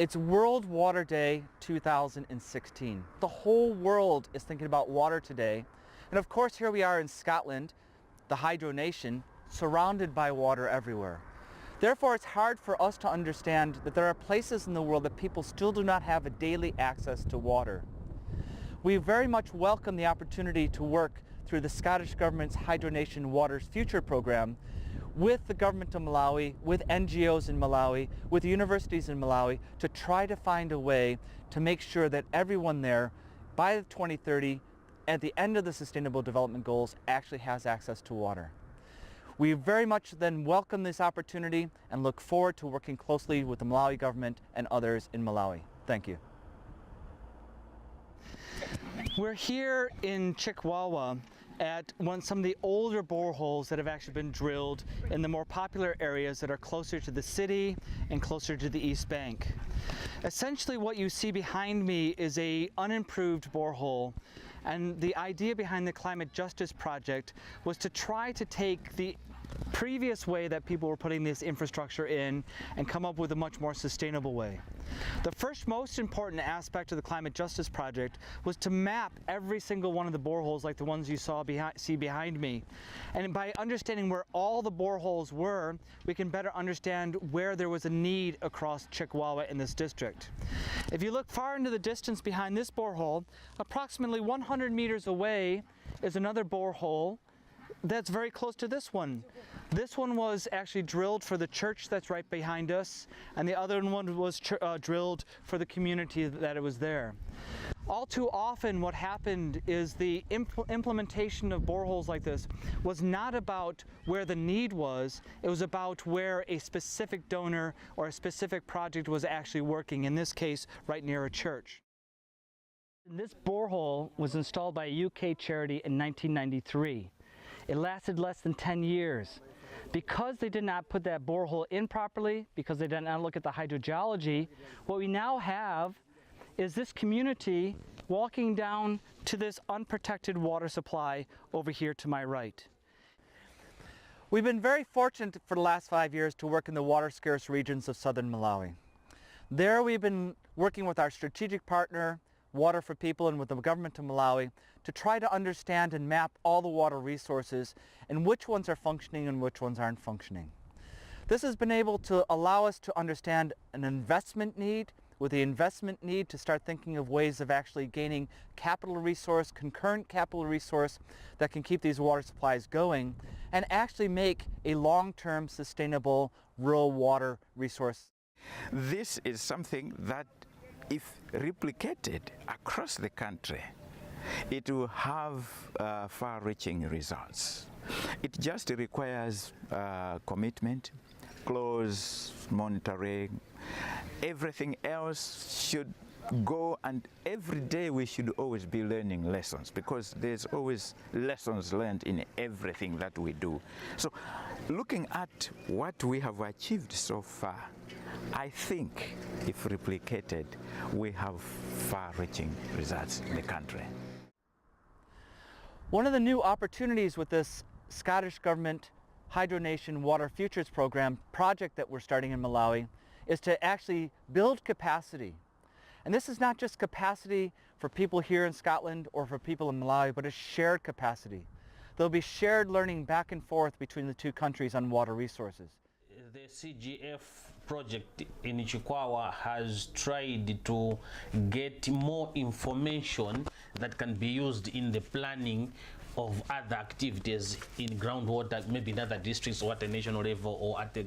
It's World Water Day 2016. The whole world is thinking about water today. And of course, here we are in Scotland, the hydro nation, surrounded by water everywhere. Therefore, it's hard for us to understand that there are places in the world that people still do not have a daily access to water. We very much welcome the opportunity to work through the Scottish Government's Hydro Nation Water's Future program with the government of Malawi, with NGOs in Malawi, with universities in Malawi, to try to find a way to make sure that everyone there, by 2030, at the end of the Sustainable Development Goals, actually has access to water. We very much then welcome this opportunity and look forward to working closely with the Malawi government and others in Malawi. Thank you. We're here in Chikwawa at some of the older boreholes that have actually been drilled in the more popular areas that are closer to the city and closer to the East Bank. Essentially what you see behind me is a unimproved borehole, and the idea behind the Climate Justice Project was to try to take the previous way that people were putting this infrastructure in and come up with a much more sustainable way. The first most important aspect of the Climate Justice Project was to map every single one of the boreholes like the ones you see behind me. And by understanding where all the boreholes were, we can better understand where there was a need across Chikwawa in this district. If you look far into the distance behind this borehole, approximately 100 meters away is another borehole that's very close to this one. This one was actually drilled for the church that's right behind us, and the other one was drilled for the community that it was there. All too often what happened is the implementation of boreholes like this was not about where the need was, it was about where a specific donor or a specific project was actually working, in this case right near a church. This borehole was installed by a UK charity in 1993. It lasted less than 10 years. Because they did not put that borehole in properly, because they did not look at the hydrogeology, what we now have is this community walking down to this unprotected water supply over here to my right. We've been very fortunate for the last 5 years to work in the water-scarce regions of southern Malawi. There we've been working with our strategic partner, Water for People, and with the government of Malawi to try to understand and map all the water resources and which ones are functioning and which ones aren't functioning. This has been able to allow us to understand an investment need, with the investment need to start thinking of ways of actually gaining capital resource, concurrent capital resource that can keep these water supplies going and actually make a long-term sustainable rural water resource. This is something that, if replicated across the country, it will have far-reaching results. It just requires commitment, close monitoring. Everything else should go, and every day we should always be learning lessons, because there's always lessons learned in everything that we do. So looking at what we have achieved so far, I think if replicated, we have far-reaching results in the country. One of the new opportunities with this Scottish Government Hydro Nation Water Futures program project that we're starting in Malawi is to actually build capacity. And this is not just capacity for people here in Scotland or for people in Malawi, but a shared capacity. There'll be shared learning back and forth between the two countries on water resources. The CGF project in Chikwawa has tried to get more information that can be used in the planning of other activities in groundwater, maybe in other districts or at a national level or at the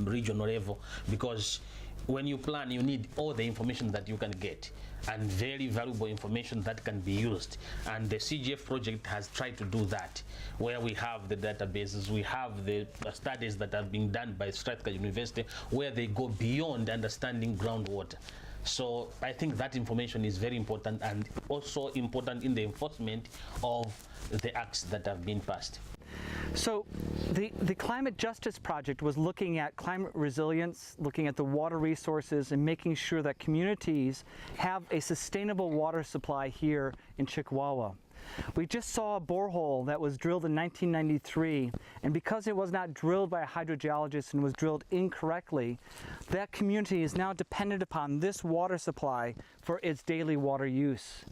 regional level, because when you plan, you need all the information that you can get, and very valuable information that can be used. And the CGF project has tried to do that, where we have the databases, we have the studies that have been done by Strathclyde University, where they go beyond understanding groundwater. So I think that information is very important, and also important in the enforcement of the acts that have been passed. So the Climate Justice Project was looking at climate resilience, looking at the water resources, and making sure that communities have a sustainable water supply here in Chikwawa. We just saw a borehole that was drilled in 1993, and because it was not drilled by a hydrogeologist and was drilled incorrectly, that community is now dependent upon this water supply for its daily water use.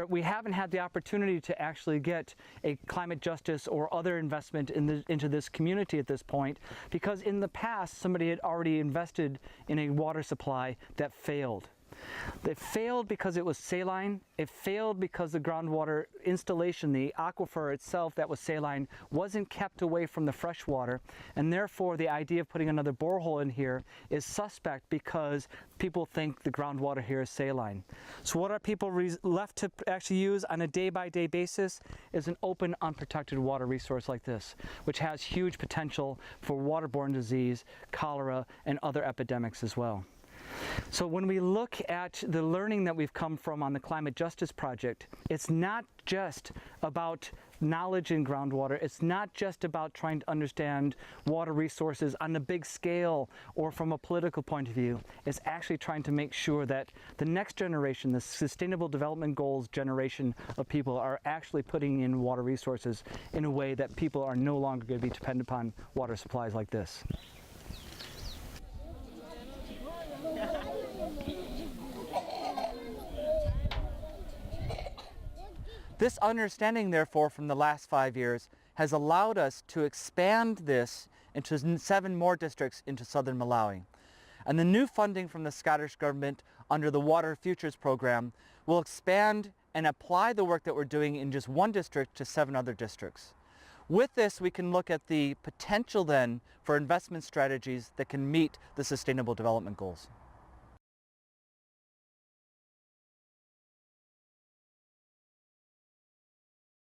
We haven't had the opportunity to actually get a climate justice or other investment into this community at this point, because in the past somebody had already invested in a water supply that failed. It failed because it was saline. It failed because the groundwater installation, the aquifer itself that was saline, wasn't kept away from the fresh water, and therefore the idea of putting another borehole in here is suspect because people think the groundwater here is saline. So what are people left to actually use on a day-by-day basis is an open, unprotected water resource like this, which has huge potential for waterborne disease, cholera, and other epidemics as well. So when we look at the learning that we've come from on the Climate Justice Project, it's not just about knowledge in groundwater. It's not just about trying to understand water resources on a big scale or from a political point of view. It's actually trying to make sure that the next generation, the Sustainable Development Goals generation of people, are actually putting in water resources in a way that people are no longer going to be dependent upon water supplies like this. This understanding, therefore, from the last 5 years has allowed us to expand this into 7 more districts into southern Malawi. And the new funding from the Scottish Government under the Water Futures program will expand and apply the work that we're doing in just 1 district to 7 other districts. With this, we can look at the potential then for investment strategies that can meet the Sustainable Development Goals.